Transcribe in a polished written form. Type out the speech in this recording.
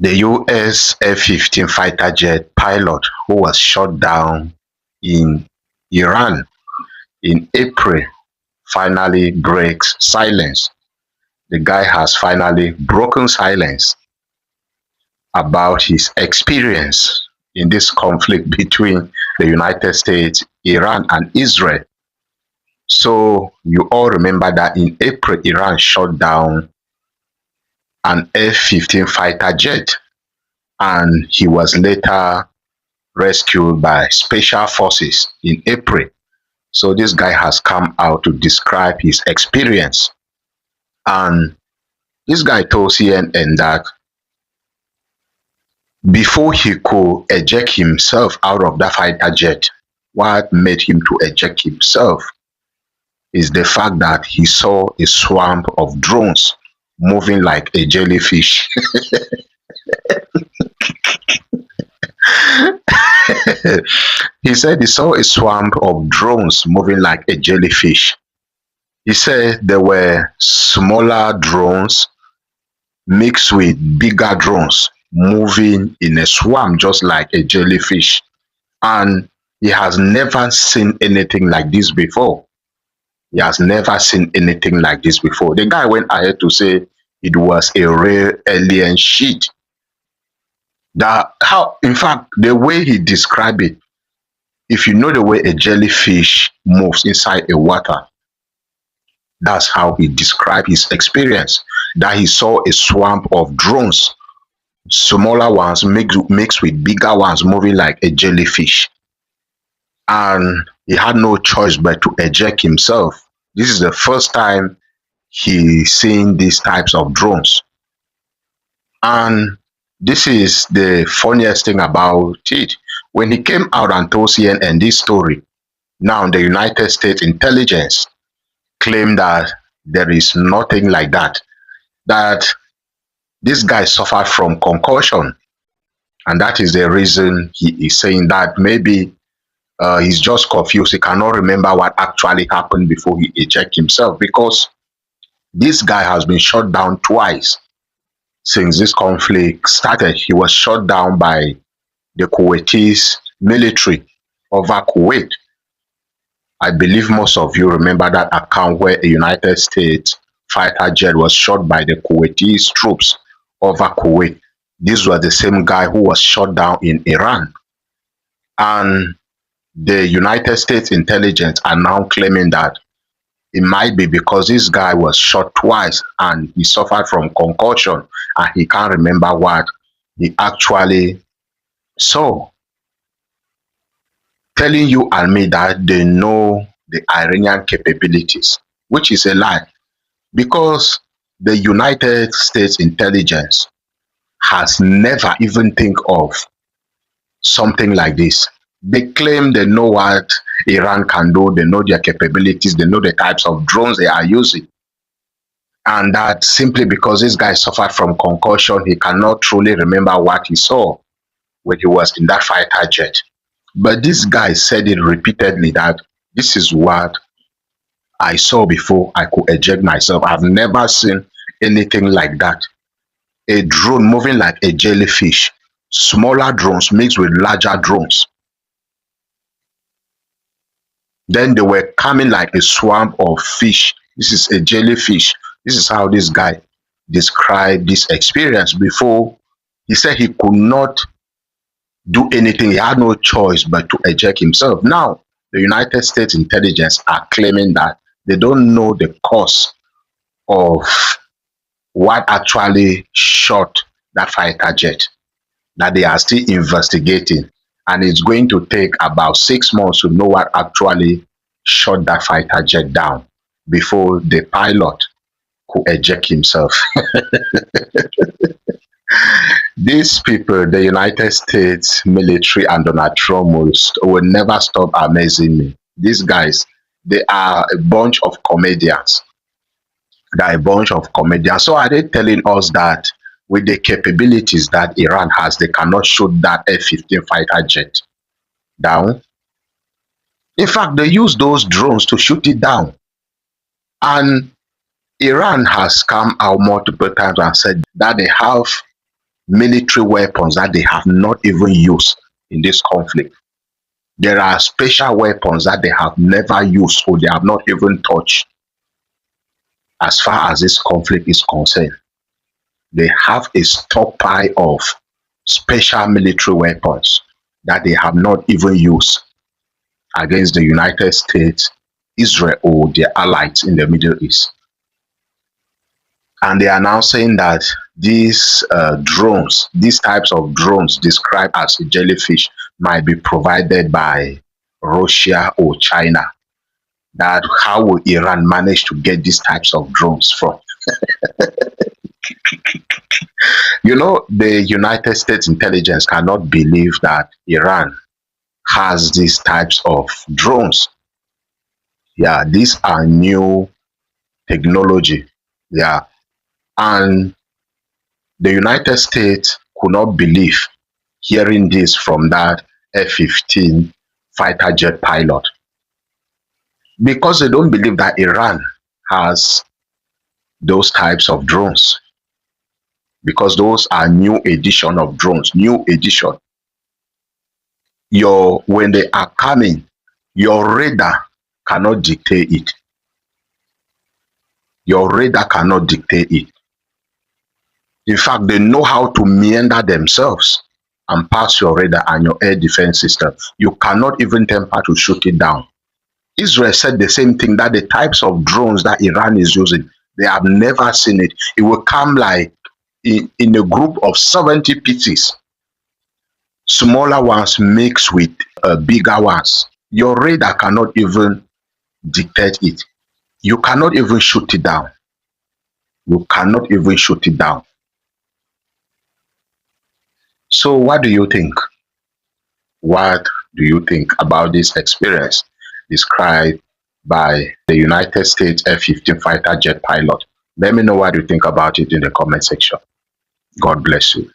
The US F-15 fighter jet pilot who was shot down in Iran in April finally breaks silence. The guy has finally broken silence about his experience in this conflict between the United States, Iran, and Israel. So you all remember that in April, Iran shot down an F-15 fighter jet, and he was later rescued by special forces in April. So this guy has come out to describe his experience. And this guy told CNN that before he could eject himself out of that fighter jet, what made him to eject himself is the fact that he saw a swarm of drones moving like a jellyfish. He said he saw a swarm of drones moving like a jellyfish. He said there were smaller drones mixed with bigger drones moving in a swarm just like a jellyfish. And he has never seen anything like this before. He has never seen anything like this before. The guy went ahead to say it was a real alien shit. That how, in fact, the way he described it, if you know the way a jellyfish moves inside a water, that's how he described his experience. That he saw a swarm of drones, smaller ones mixed with bigger ones moving like a jellyfish. And he had no choice but to eject himself. This is the first time he's seen these types of drones. And this is the funniest thing about it. When he came out and told CNN this story, now the United States intelligence claimed that there is nothing like that, that this guy suffered from concussion. And that is the reason he is saying that maybe he's just confused. He cannot remember what actually happened before he ejected himself, because this guy has been shot down twice since this conflict started. He was shot down by the Kuwaiti military over Kuwait. I believe most of you remember that account where a United States fighter jet was shot by the Kuwaiti troops over Kuwait. This was the same guy who was shot down in Iran. And the United States intelligence are now claiming that it might be because this guy was shot twice and he suffered from concussion and he can't remember what he actually saw. Telling you and me that they know the Iranian capabilities, which is a lie, because the United States intelligence has never even think of something like this. They claim they know what Iran can do, they know their capabilities, they know the types of drones they are using. And that simply because this guy suffered from concussion, he cannot truly remember what he saw when he was in that fighter jet. But this guy said it repeatedly that this is what I saw before I could eject myself. I've never seen anything like that. A drone moving like a jellyfish, smaller drones mixed with larger drones. Then they were coming like a swarm of fish. This is a jellyfish. This is how this guy described this experience before. He said he could not do anything. He had no choice but to eject himself. Now, the United States intelligence are claiming that they don't know the cause of what actually shot that fighter jet, that they are still investigating. And it's going to take about 6 months to know what actually shot that fighter jet down before the pilot could eject himself. These people, the United States military and Donald Trump, will never stop amazing me. These guys, they are a bunch of comedians. They are a bunch of comedians. So are they telling us that with the capabilities that Iran has, they cannot shoot that F-15 fighter jet down? In fact, they use those drones to shoot it down. And Iran has come out multiple times and said that they have military weapons that they have not even used in this conflict. There are special weapons that they have never used or they have not even touched as far as this conflict is concerned. They have a stockpile of special military weapons that they have not even used against the United States, Israel, or their allies in the Middle East. And they are now saying that these drones, these types of drones described as a jellyfish, might be provided by Russia or China. That how will Iran manage to get these types of drones from? You know, the United States intelligence cannot believe that Iran has these types of drones. Yeah, these are new technology. Yeah, and the United States could not believe hearing this from that F-15 fighter jet pilot because they don't believe that Iran has those types of drones, because those are new edition of drones, new edition. Your when they are coming, your radar cannot dictate it. Your radar cannot dictate it. In fact, they know how to meander themselves and pass your radar and your air defense system. You cannot even temper to shoot it down. Israel said the same thing, that the types of drones that Iran is using, they have never seen it. It will come like in a group of 70 pieces, smaller ones mixed with bigger ones. Your radar cannot even dictate it. You cannot even shoot it down. You cannot even shoot it down. So what do you think? What do you think about this experience described by the United States F-15 fighter jet pilot? Let me know what you think about it in the comment section. God bless you.